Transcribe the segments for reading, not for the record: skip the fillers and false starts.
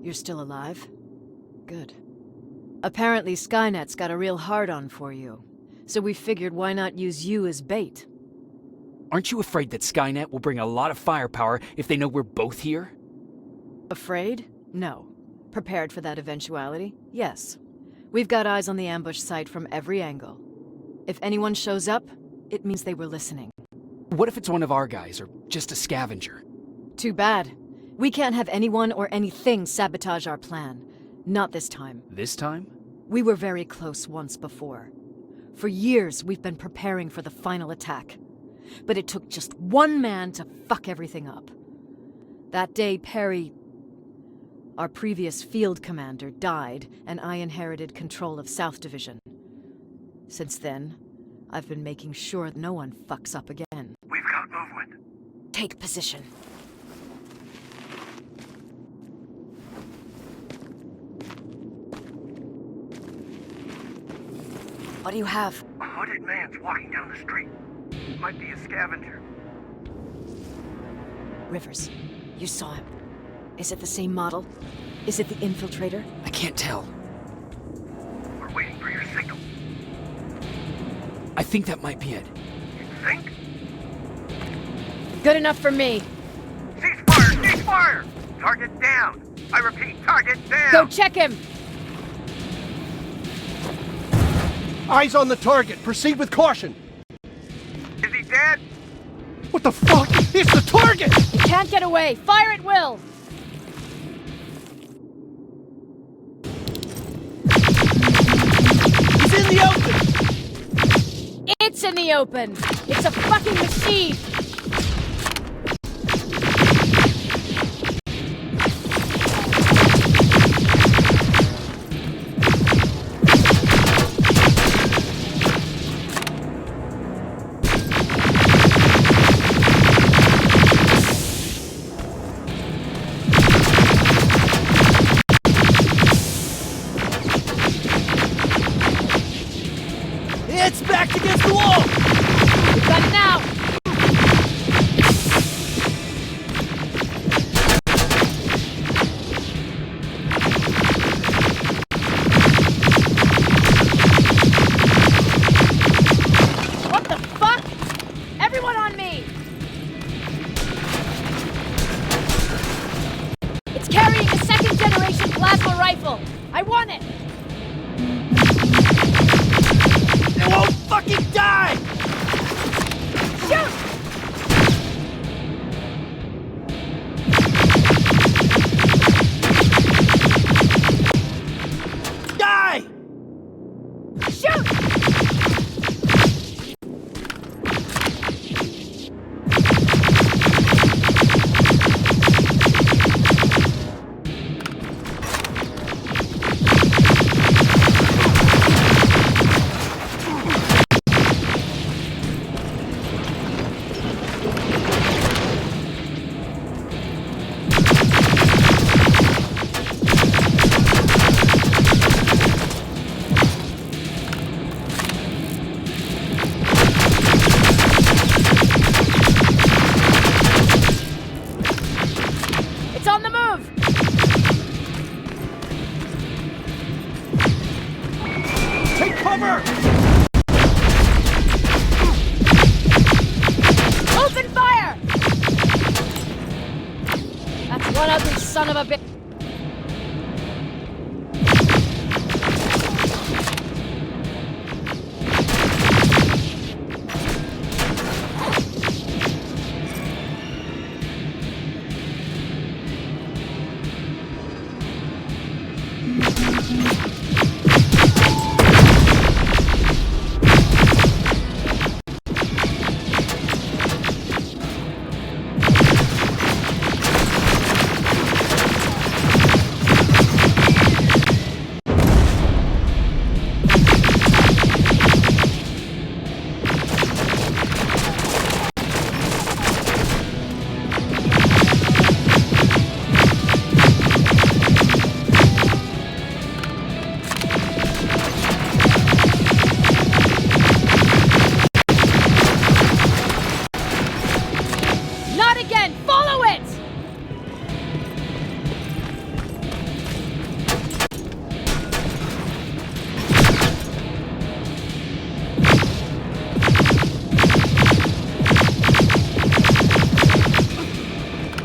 You're still alive? Good. Apparently Skynet's got a real hard-on for you, so we figured why not use you as bait. Aren't you afraid that Skynet will bring a lot of firepower if they know we're both here? Afraid? No. Prepared for that eventuality? Yes. We've got eyes on the ambush site from every angle. If anyone shows up, it means they were listening. What if it's one of our guys, or just a scavenger? Too bad. We can't have anyone or anything sabotage our plan. Not this time. This time? We were very close once before. For years, we've been preparing for the final attack. But it took just one man to fuck everything up. That day, Perry, our previous field commander, died, and I inherited control of South Division. Since then, I've been making sure no one fucks up again. We've got movement. Take position. What do you have? A hooded man's walking down the street. Might be a scavenger. Rivers, you saw him. Is it the same model? Is it the infiltrator? I can't tell. We're waiting for your signal. I think that might be it. You think? Good enough for me. Cease fire! Cease fire! Target down! I repeat, target down! Go check him! Eyes on the target. Proceed with caution. Is he dead? What the fuck? It's the target! He can't get away! Fire at will! He's in the open! It's in the open! It's a fucking machine! It's backed against the wall! We've got it now! What the fuck? Everyone on me! It's carrying a second-generation plasma rifle! I want it! It won't fucking die! Shoot! Die! Shoot! It's on the move! Take cover! Open fire! That's one ugly son of a bitch.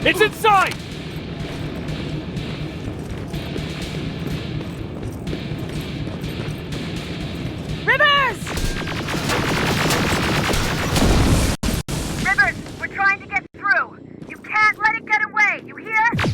It's inside! Rivers! Rivers, we're trying to get through. You can't let it get away, you hear?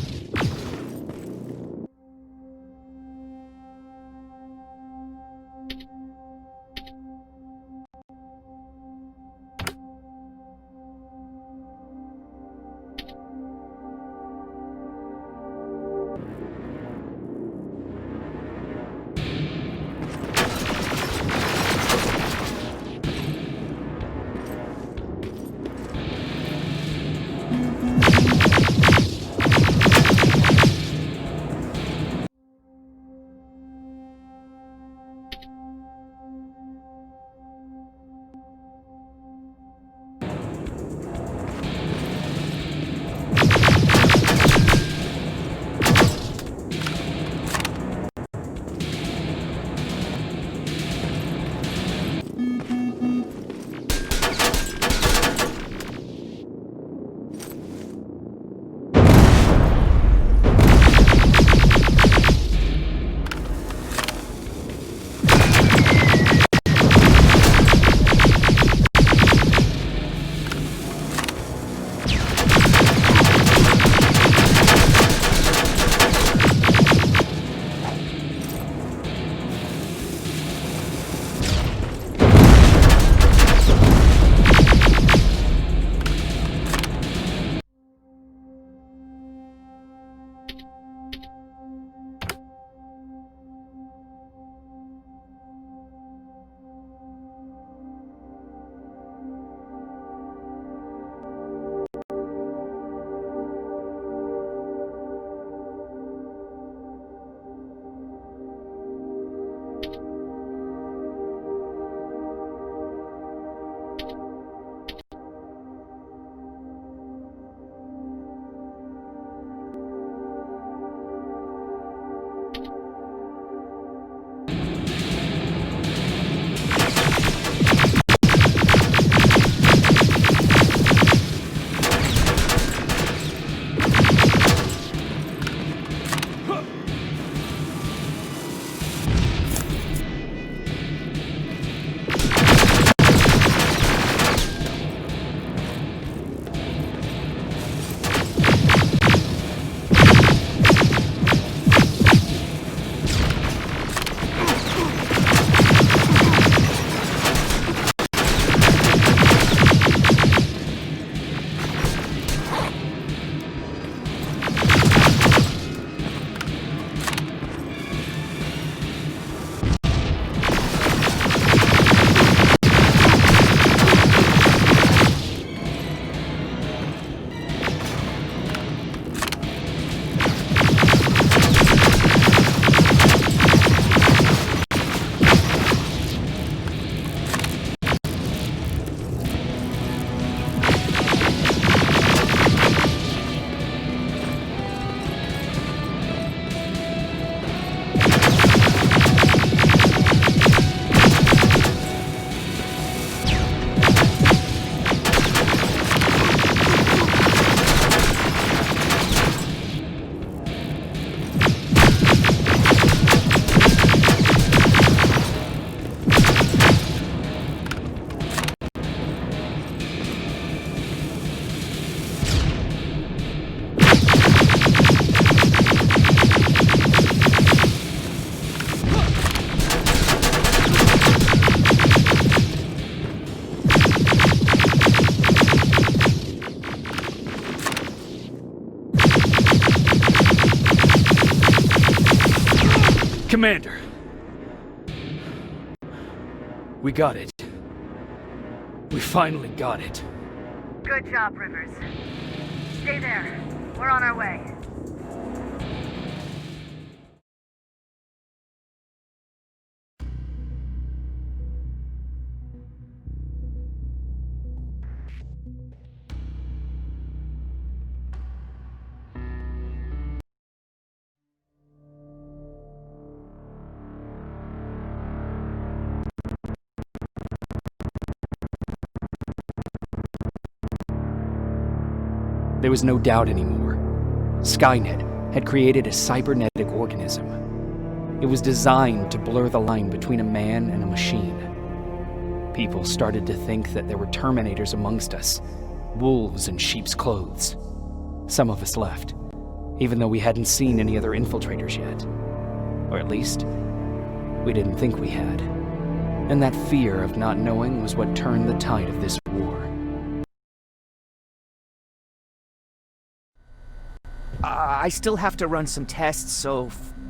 Commander! We got it. We finally got it. Good job, Rivers. Stay there. We're on our way. There was no doubt anymore. Skynet had created a cybernetic organism. It was designed to blur the line between a man and a machine. People started to think that there were Terminators amongst us, wolves in sheep's clothes. Some of us left, even though we hadn't seen any other infiltrators yet. Or at least, we didn't think we had. And that fear of not knowing was what turned the tide of this war. I still have to run some tests, so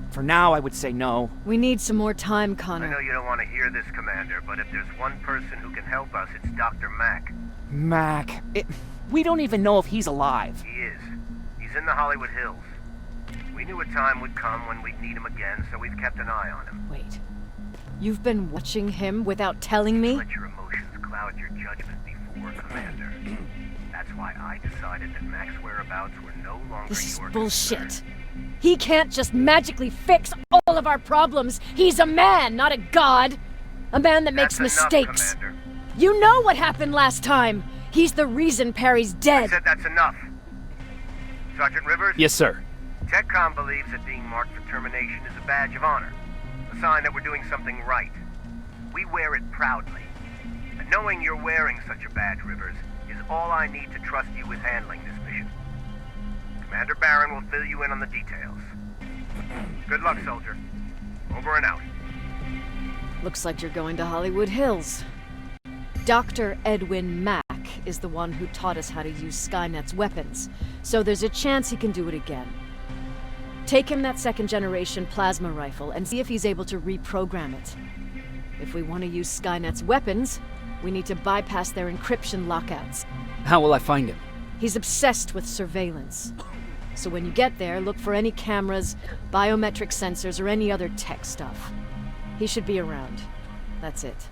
for now I would say no. We need some more time, I know Connor. you don't want to hear this, Commander, but if there's one person who can help us, it's Dr. Mack. Mac, we don't even know if he's alive. He is. He's in the Hollywood Hills. We knew a time would come when we'd need him again, so we've kept an eye on him. Wait. You've been watching him without telling me? Let your emotions cloud your judgment before, Commander. That's why I decided that Mack's whereabouts were no longer This is your bullshit. concern. He can't just magically fix all of our problems. He's a man, not a god. A man that makes That's enough, mistakes. Commander. You know what happened last time. He's the reason Perry's I dead. said that's enough. Sergeant Rivers? Yes, sir. TechCom believes that being marked for termination is a badge of honor. A sign that we're doing something right. We wear it proudly. And knowing you're wearing such a badge, Rivers, is all I need to trust you with handling this mission. Commander Barron will fill you in on the details. Good luck, soldier. Over and out. Looks like you're going to Hollywood Hills. Dr. Edwin Mack is the one who taught us how to use Skynet's weapons, so there's a chance he can do it again. Take him that second-generation plasma rifle and see if he's able to reprogram it. If we want to use Skynet's weapons, we need to bypass their encryption lockouts. How will I find him? He's obsessed with surveillance. So when you get there, look for any cameras, biometric sensors, or any other tech stuff. He should be around. That's it.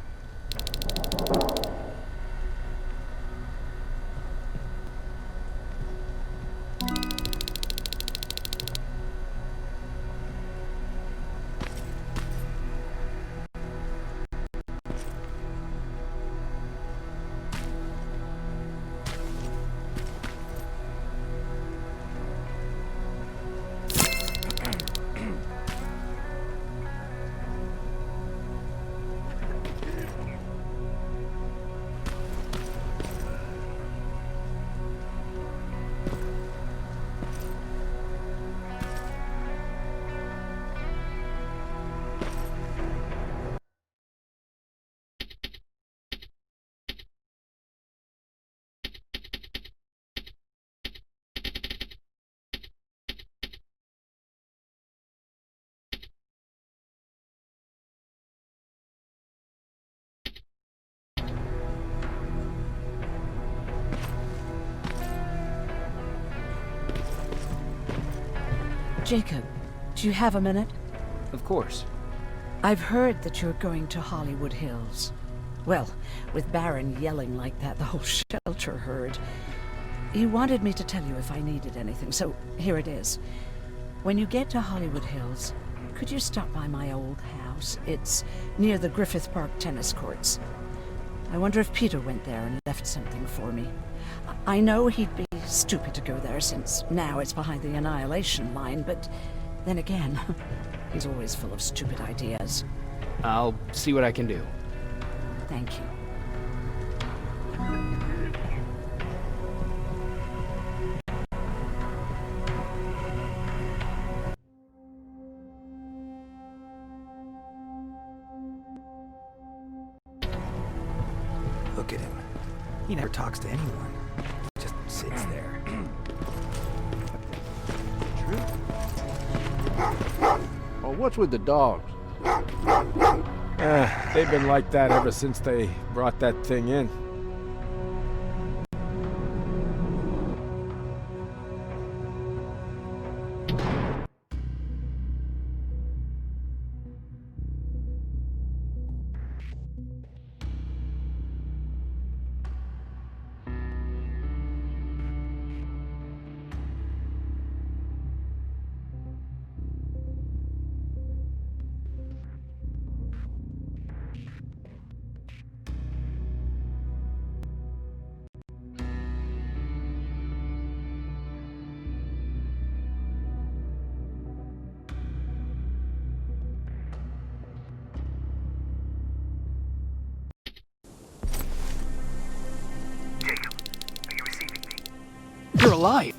Jacob, do you have a minute? Of course. I've heard that you're going to Hollywood Hills. Well, with Baron yelling like that, the whole shelter heard. He wanted me to tell you if I needed anything, so here it is. When you get to Hollywood Hills, could you stop by my old house? It's near the Griffith Park tennis courts. I wonder if Peter went there and left something for me. I know he'd be stupid to go there since now it's behind the annihilation line, but then again, he's always full of stupid ideas. I'll see what I can do. Thank you. Look at him. He never talks to anyone. He just sits there. Oh, what's with the dogs? They've been like that ever since they brought that thing in. alive.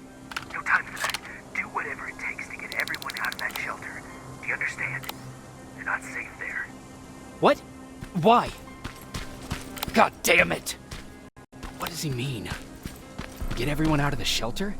No time for that. Do whatever it takes to get everyone out of that shelter. Do you understand? They're not safe there. What? Why? God damn it! What does he mean? Get everyone out of the shelter?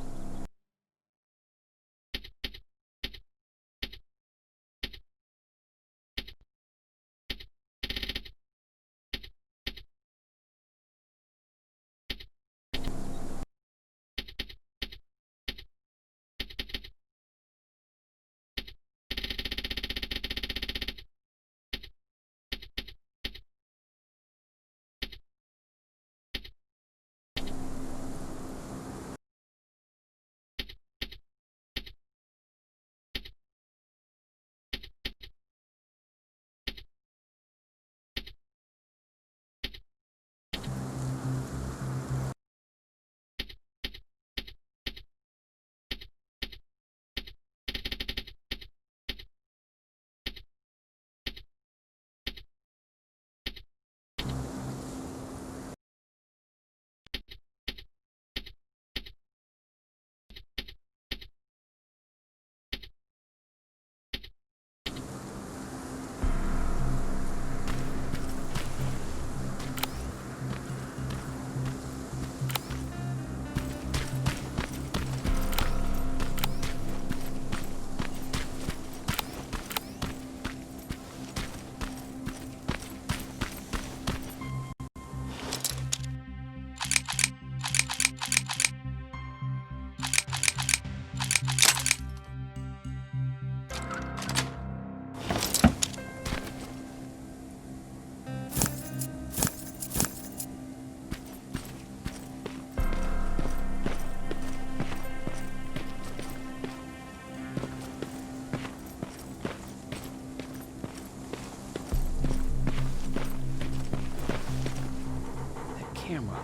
Camera.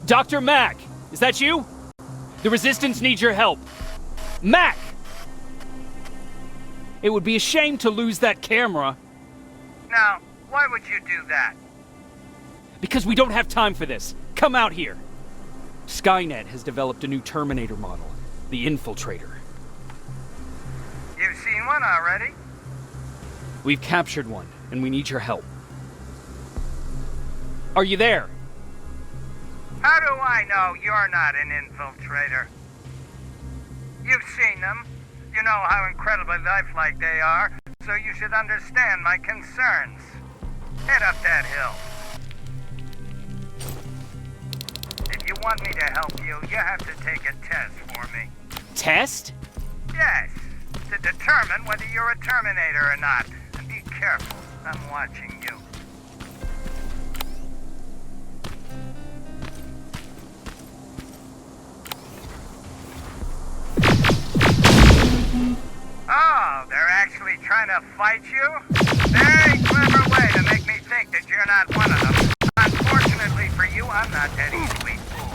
Dr. Mack! Is that you? The Resistance needs your help. Mack! It would be a shame to lose that camera. Now, why would you do that? Because we don't have time for this. Come out here. Skynet has developed a new Terminator model, the Infiltrator. You've seen one already? We've captured one, and we need your help. Are you there? How do I know you're not an infiltrator? You've seen them. You know how incredibly lifelike they are, so you should understand my concerns. Head up that hill. If you want me to help you, you have to take a test for me. Test? Yes, to determine whether you're a Terminator or not. And be careful, I'm watching you. Oh, they're actually trying to fight you? Very clever way to make me think that you're not one of them. Unfortunately for you, I'm not that easily fooled.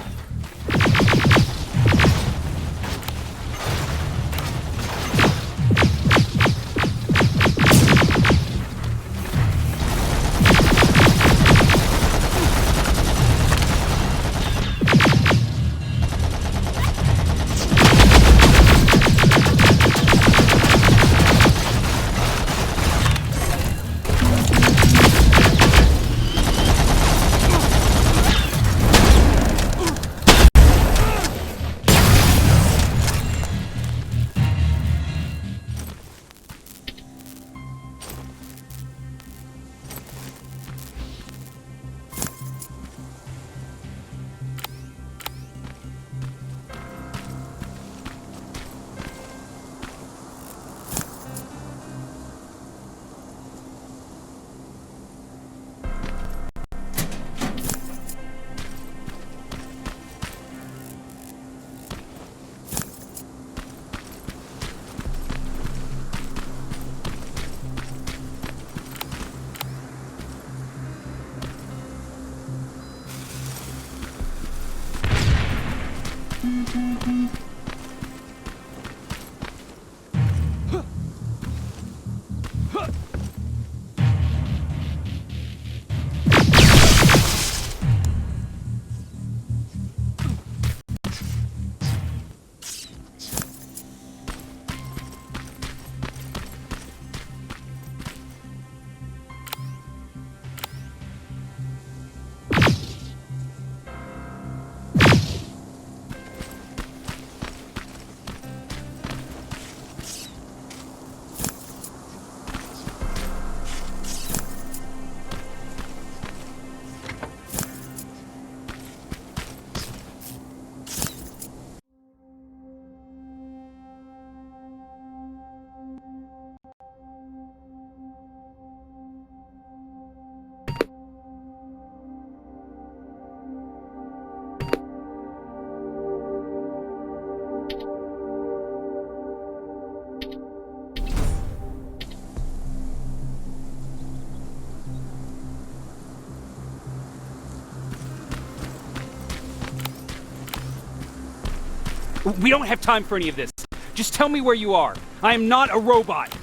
We don't have time for any of this. Just tell me where you are. I am not a robot.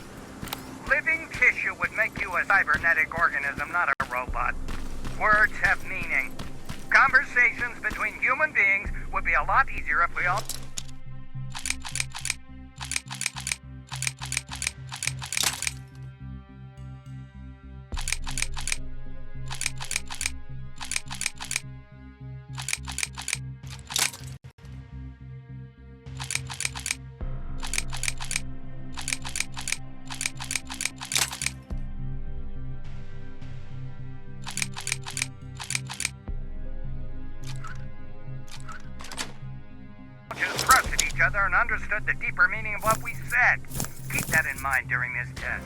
Living tissue would make you a cybernetic organism, not a robot. Words have meaning. Conversations between human beings would be a lot easier if we all... just trusted each other and understood the deeper meaning of what we said. Keep that in mind during this test.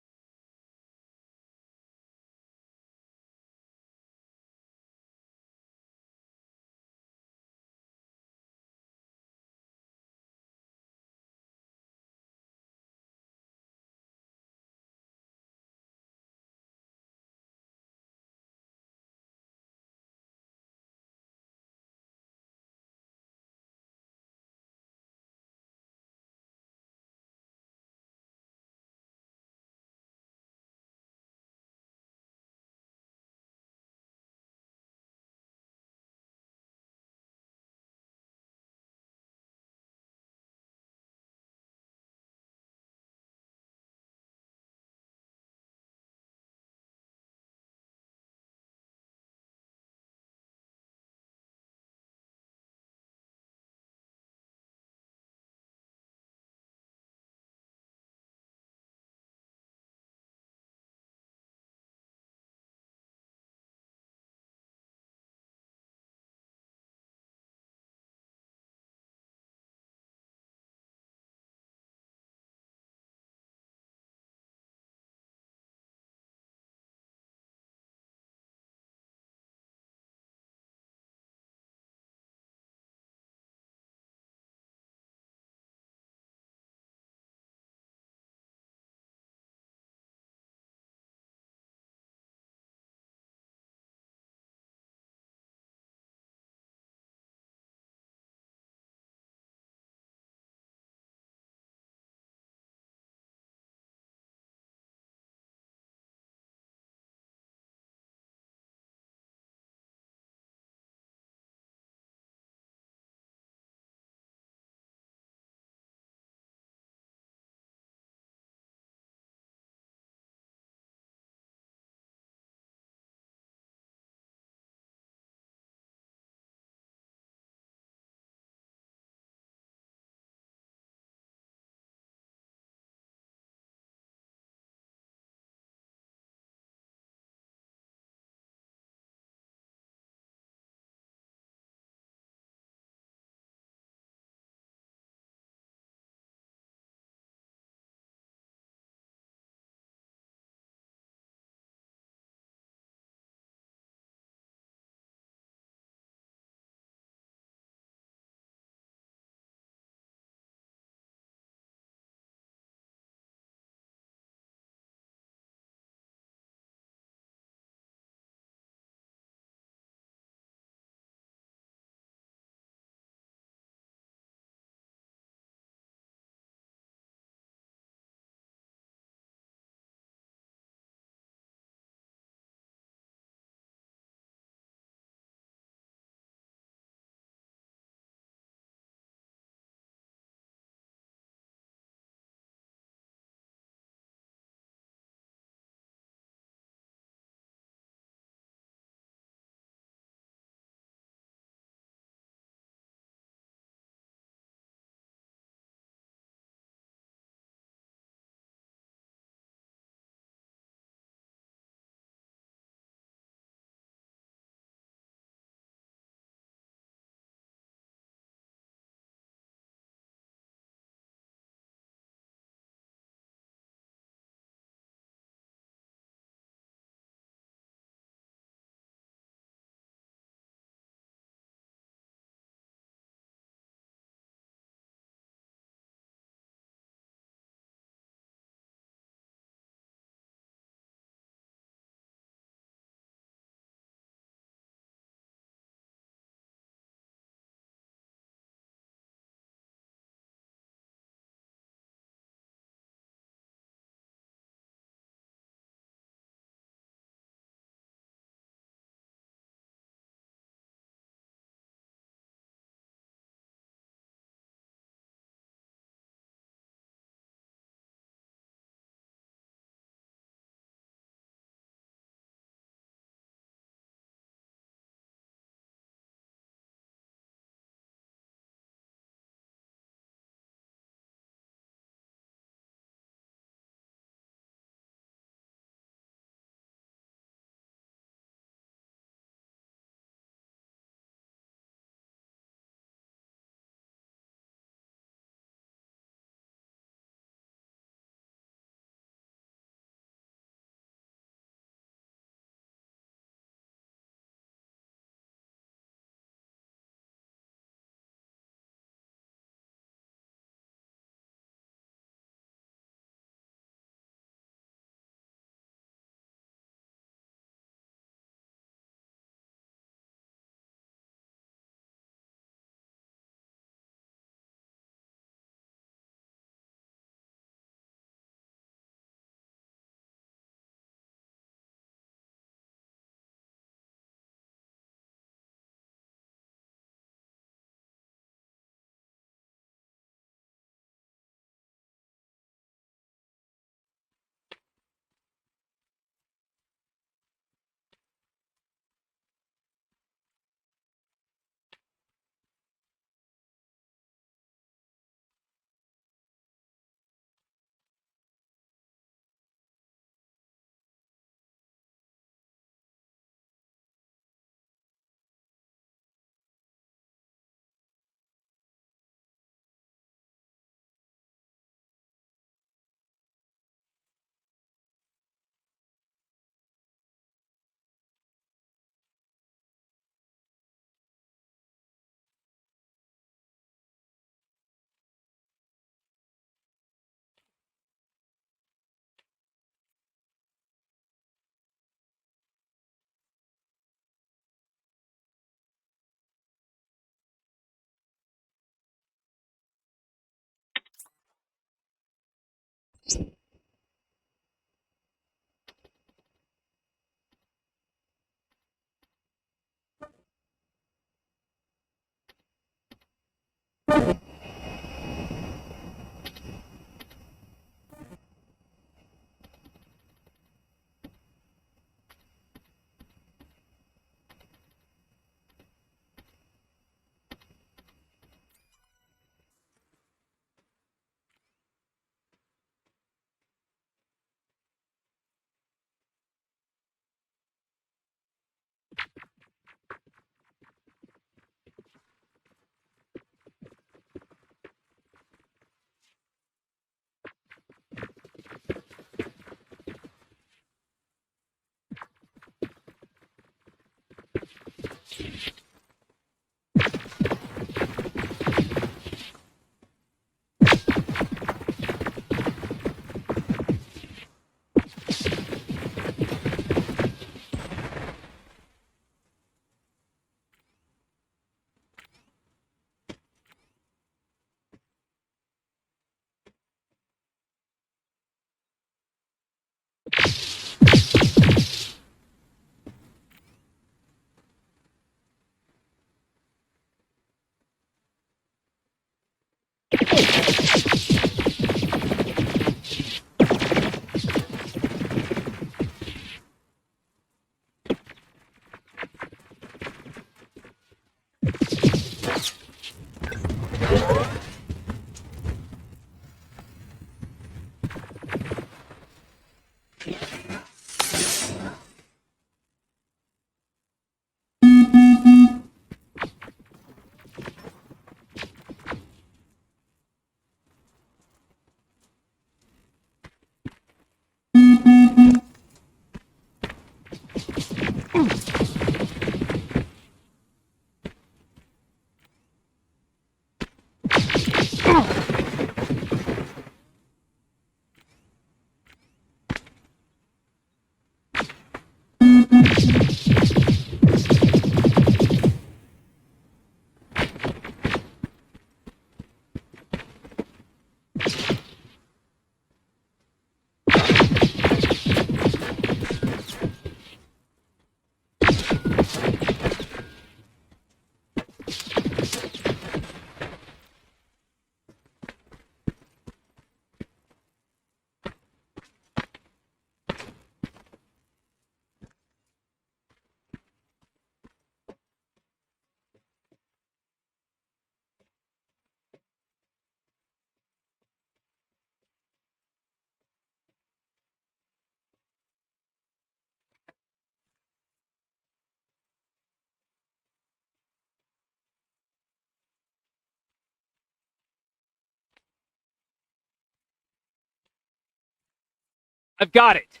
I've got it.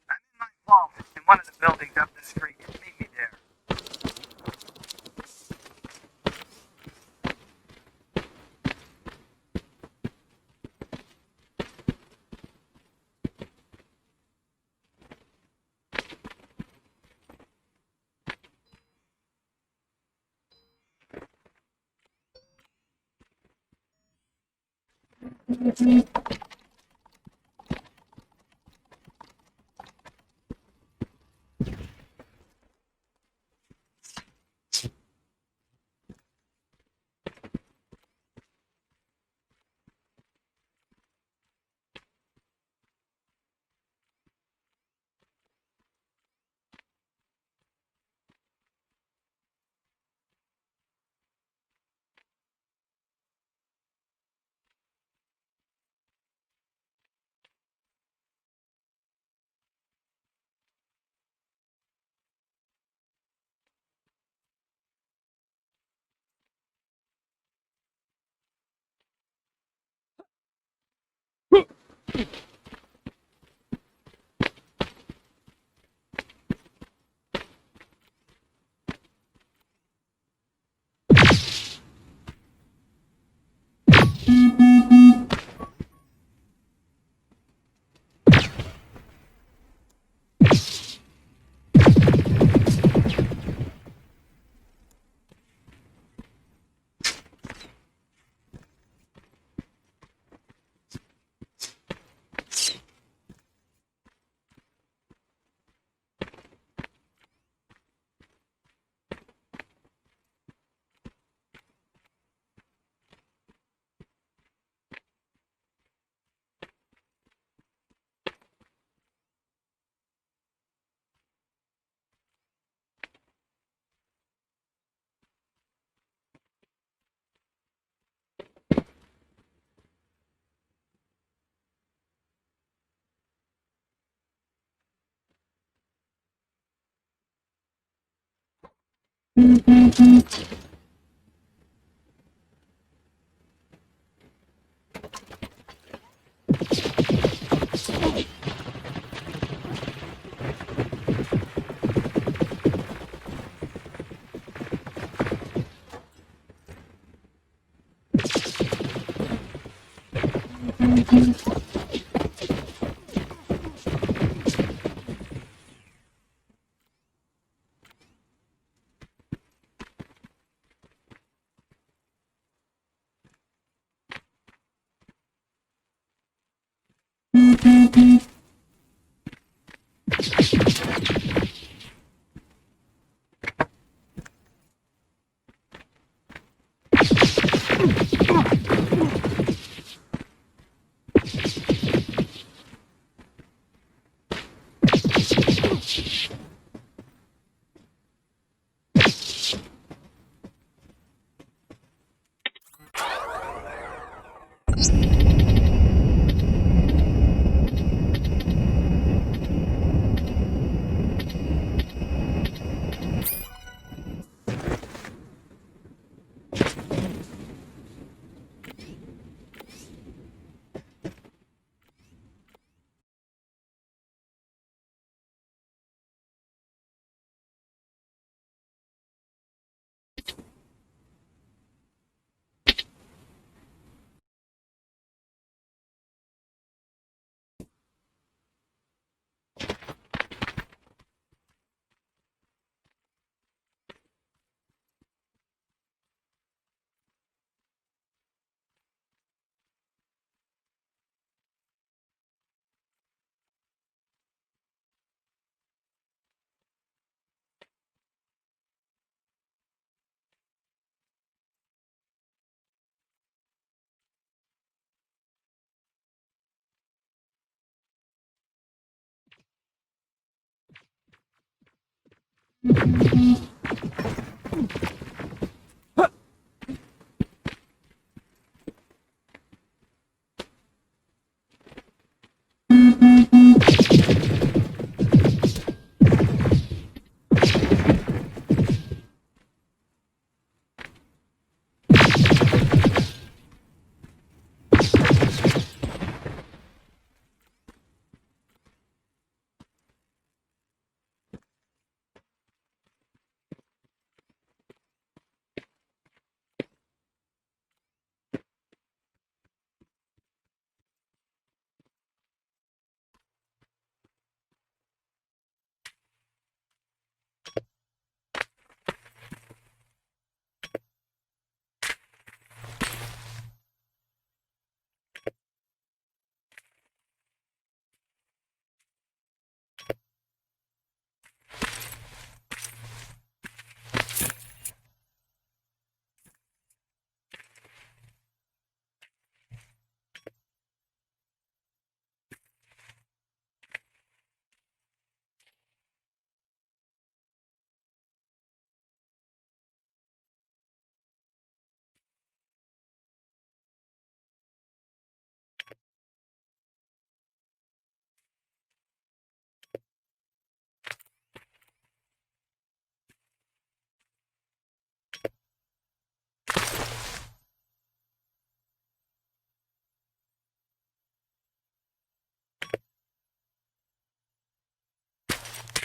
I'm in my vault in one of the buildings up the street. Meet me there.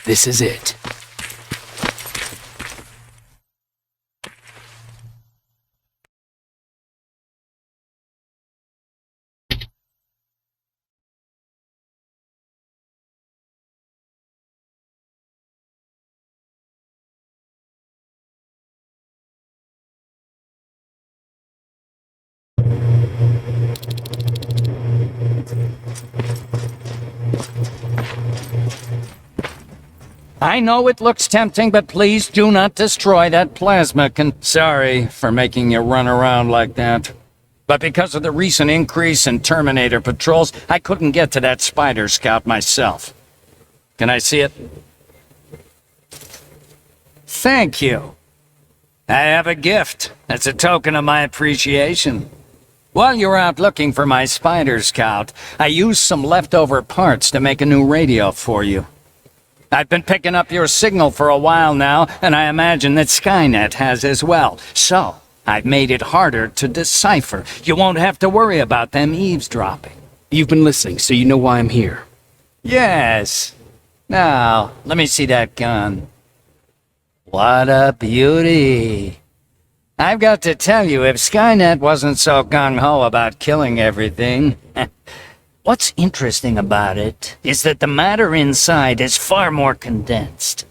This is it. I know it looks tempting, but please do not destroy that plasma Sorry for making you run around like that. But because of the recent increase in Terminator patrols, I couldn't get to that Spider Scout myself. Can I see it? Thank you. I have a gift. That's a token of my appreciation. While you're out looking for my Spider Scout, I used some leftover parts to make a new radio for you. I've been picking up your signal for a while now, and I imagine that Skynet has as well. So, I've made it harder to decipher. You won't have to worry about them eavesdropping. You've been listening, so you know why I'm here. Yes. Now, let me see that gun. What a beauty. I've got to tell you, if Skynet wasn't so gung-ho about killing everything... What's interesting about it is that the matter inside is far more condensed.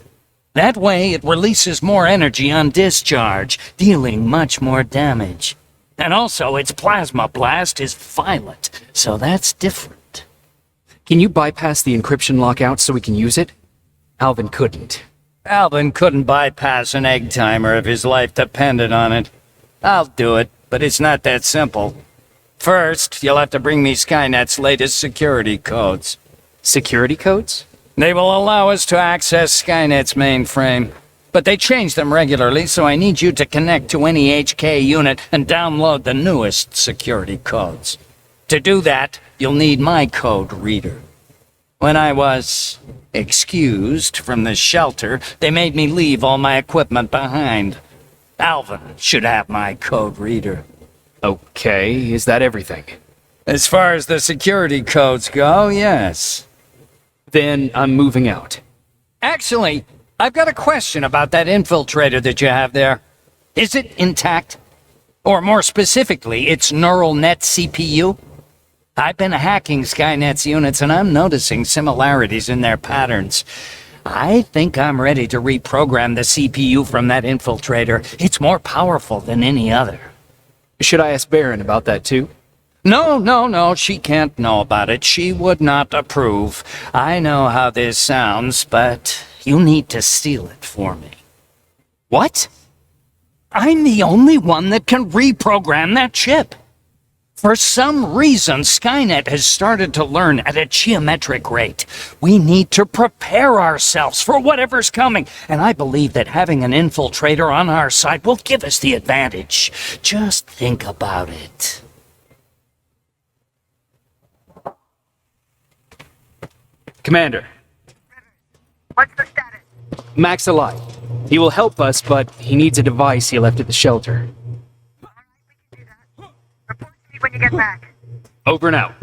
That way, it releases more energy on discharge, dealing much more damage. And also, its plasma blast is violent, so that's different. Can you bypass the encryption lockout so we can use it? Alvin couldn't. Alvin couldn't bypass an egg timer if his life depended on it. I'll do it, but it's not that simple. First, you'll have to bring me Skynet's latest security codes. Security codes? They will allow us to access Skynet's mainframe. But they change them regularly, so I need you to connect to any HK unit and download the newest security codes. To do that, you'll need my code reader. When I was excused from the shelter, they made me leave all my equipment behind. Alvin should have my code reader. Okay, is that everything? As far as the security codes go, yes. Then I'm moving out. Actually, I've got a question about that infiltrator that you have there. Is it intact? Or more specifically, its neural net CPU? I've been hacking Skynet's units and I'm noticing similarities in their patterns. I think I'm ready to reprogram the CPU from that infiltrator. It's more powerful than any other. Should I ask Baron about that too? No, she can't know about it. She would not approve. I know how this sounds, but you need to steal it for me. What? I'm the only one that can reprogram that chip. For some reason, Skynet has started to learn at a geometric rate. We need to prepare ourselves for whatever's coming, and I believe that having an infiltrator on our side will give us the advantage. Just think about it. Commander. What's the status? Mac's alive. He will help us, but he needs a device he left at the shelter. Alright, we can do that. Report to me when you get back. Over and out.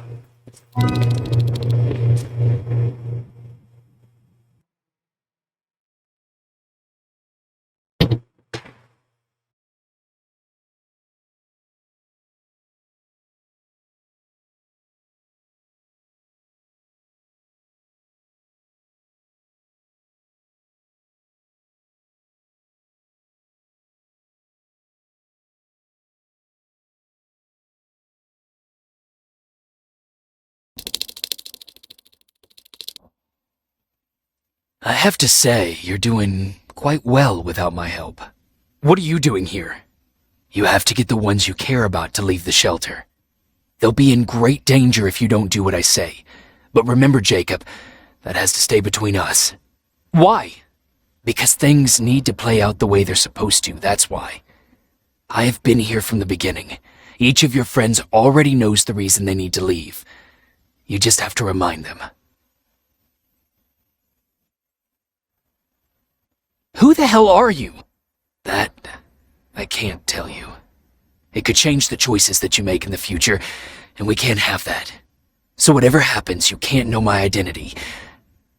I have to say, you're doing quite well without my help. What are you doing here? You have to get the ones you care about to leave the shelter. They'll be in great danger if you don't do what I say. But remember, Jacob, that has to stay between us. Why? Because things need to play out the way they're supposed to, that's why. I have been here from the beginning. Each of your friends already knows the reason they need to leave. You just have to remind them. Who the hell are you? That, I can't tell you. It could change the choices that you make in the future, and we can't have that. So whatever happens, you can't know my identity.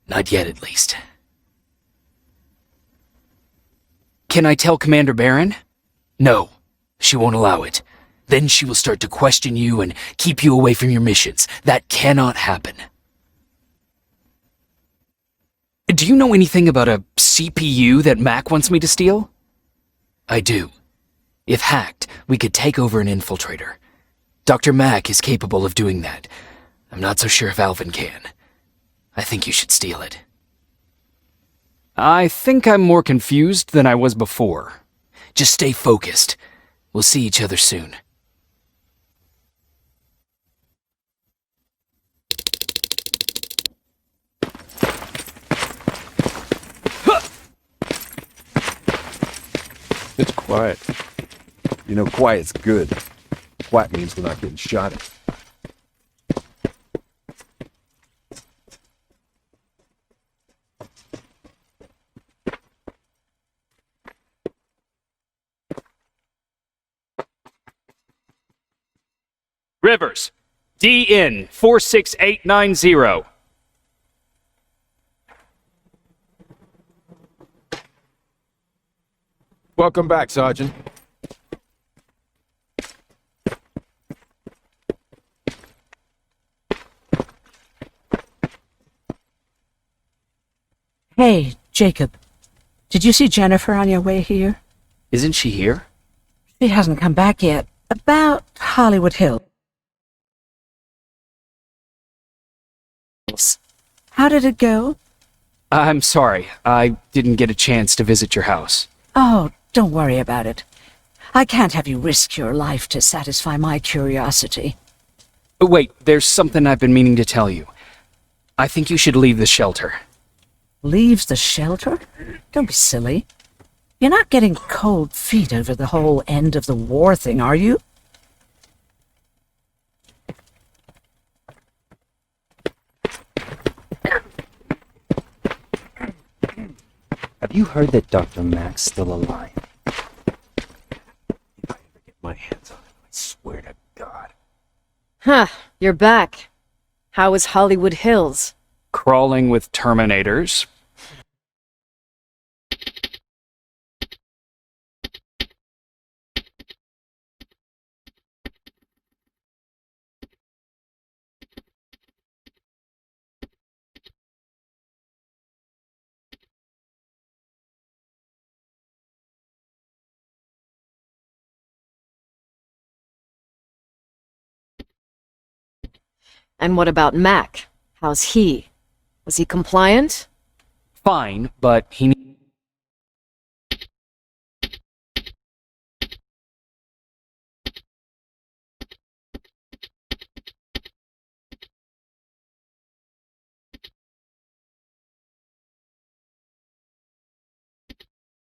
Not yet, at least. Can I tell Commander Baron? No, she won't allow it. Then she will start to question you and keep you away from your missions. That cannot happen. Do you know anything about a CPU that Mac wants me to steal? I do. If hacked, we could take over an infiltrator. Dr. Mac is capable of doing that. I'm not so sure if Alvin can. I think you should steal it. I think I'm more confused than I was before. Just stay focused. We'll see each other soon. It's quiet. You know, quiet's good. Quiet means we're not getting shot at. Rivers, DN 46890. Welcome back, Sergeant. Hey, Jacob. Did you see Jennifer on your way here? Isn't she here? She hasn't come back yet. About Hollywood Hills. How did it go? I'm sorry, I didn't get a chance to visit your house. Oh, don't worry about it. I can't have you risk your life to satisfy my curiosity. Wait, there's something I've been meaning to tell you. I think you should leave the shelter. Leaves the shelter? Don't be silly. You're not getting cold feet over the whole end of the war thing, are you? Have you heard that Dr. Mack's still alive? If I ever get my hands on him, I swear to God. Huh, you're back. How is Hollywood Hills? Crawling with Terminators. And what about Mac? How's he? Was he compliant? Fine, but he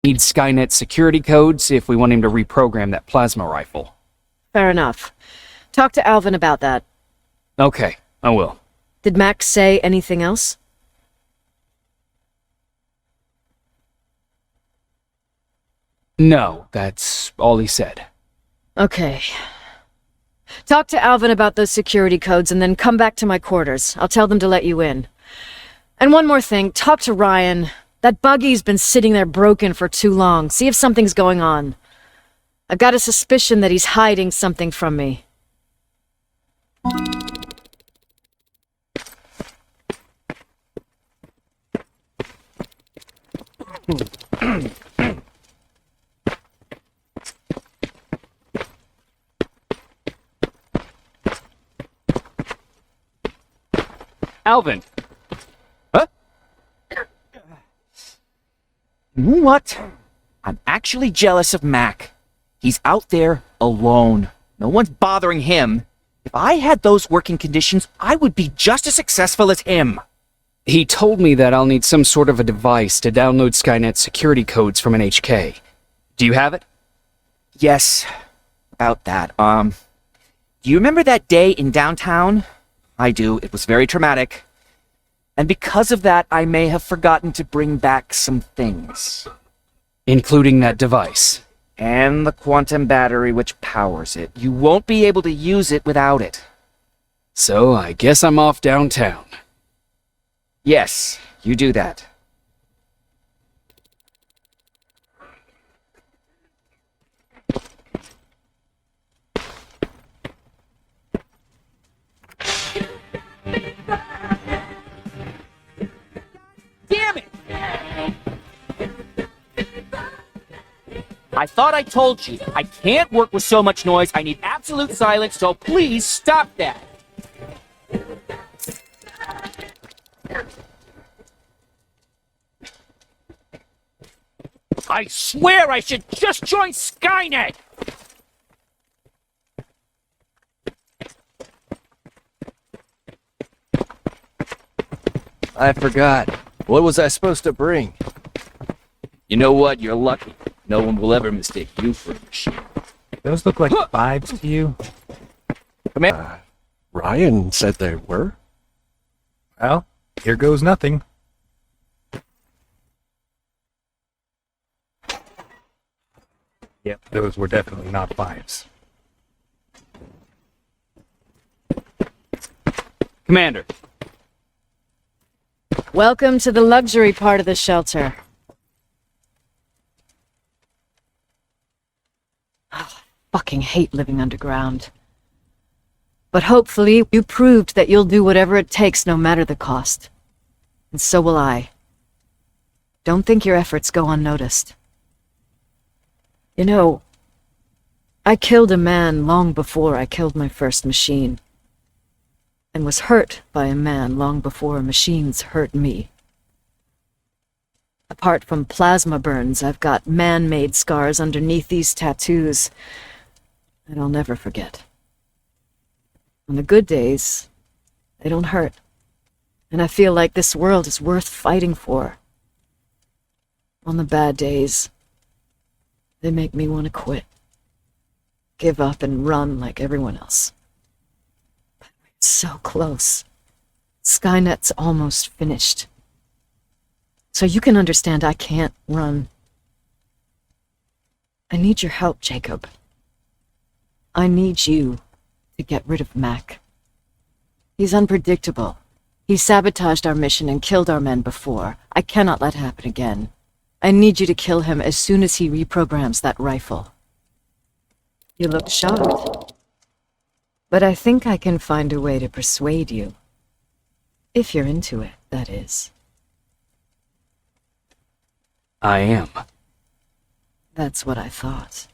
needs Skynet security codes if we want him to reprogram that plasma rifle. Fair enough. Talk to Alvin about that. Okay, I will. Did Mac say anything else? No, that's all he said. Okay. Talk to Alvin about those security codes and then come back to my quarters. I'll tell them to let you in. And one more thing, talk to Ryan. That buggy's been sitting there broken for too long. See if something's going on. I've got a suspicion that he's hiding something from me. Alvin! Huh? You know what? I'm actually jealous of Mac. He's out there alone. No one's bothering him. If I had those working conditions, I would be just as successful as him. He told me that I'll need some sort of a device to download Skynet security codes from an HK. Do you have it? Yes, about that. Do you remember that day in downtown? I do. It was very traumatic. And because of that, I may have forgotten to bring back some things. Including that device. And the quantum battery which powers it. You won't be able to use it without it. So I guess I'm off downtown. Yes, you do that. Damn it! I thought I told you, I can't work with so much noise. I need absolute silence, so please stop that. I swear I should just join Skynet! I forgot. What was I supposed to bring? You know what? You're lucky. No one will ever mistake you for a machine. Those look like vibes to you? Come in. Ryan said they were. Well, here goes nothing. Yep, those were definitely not vibes. Commander. Welcome to the luxury part of the shelter. Oh, I fucking hate living underground. But hopefully, you proved that you'll do whatever it takes no matter the cost. And so will I. Don't think your efforts go unnoticed. You know, I killed a man long before I killed my first machine. And was hurt by a man long before machines hurt me. Apart from plasma burns, I've got man-made scars underneath these tattoos that I'll never forget. On the good days, they don't hurt. And I feel like this world is worth fighting for. On the bad days, they make me want to quit. Give up and run like everyone else. But we're so close. Skynet's almost finished. So you can understand I can't run. I need your help, Jacob. I need you to get rid of Mac. He's unpredictable. He sabotaged our mission and killed our men before. I cannot let it happen again. I need you to kill him as soon as he reprograms that rifle. You look shocked. But I think I can find a way to persuade you. If you're into it, that is. I am. That's what I thought.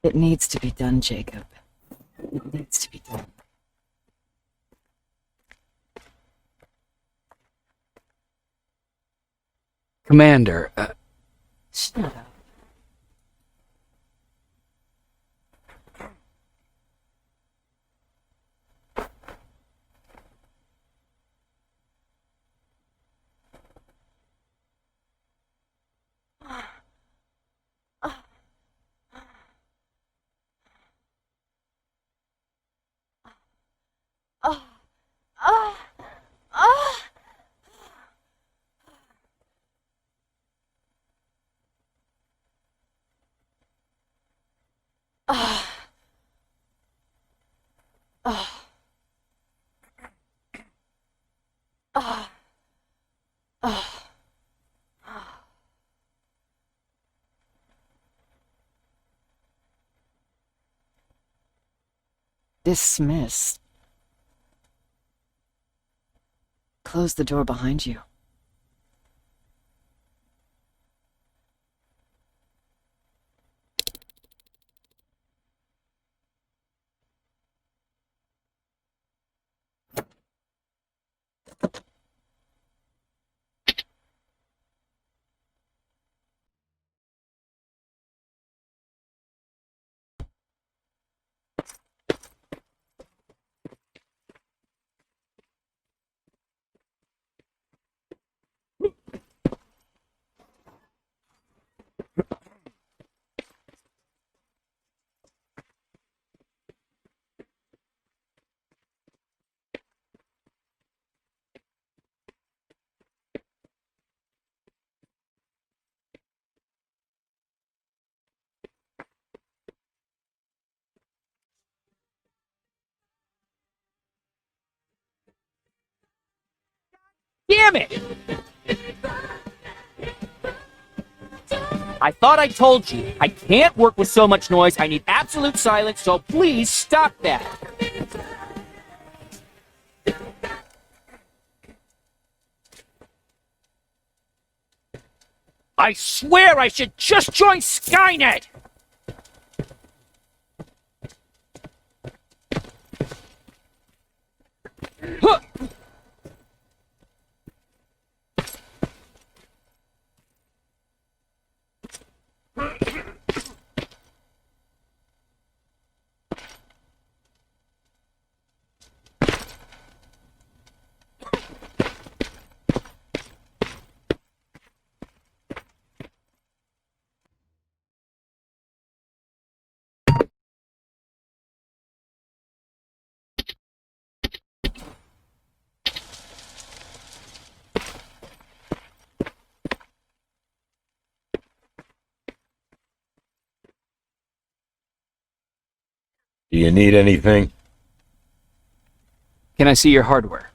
It needs to be done, Jacob. It needs to be done. Commander, Shut up. Dismissed. Close the door behind you. Damn it! I thought I told you. I can't work with so much noise. I need absolute silence, so please stop that. I swear I should just join Skynet! Huh. you need anything? Can I see your hardware?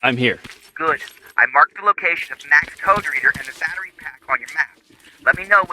I'm here. Good. I marked the location of Mac's code reader and the battery pack on your map. Let me know when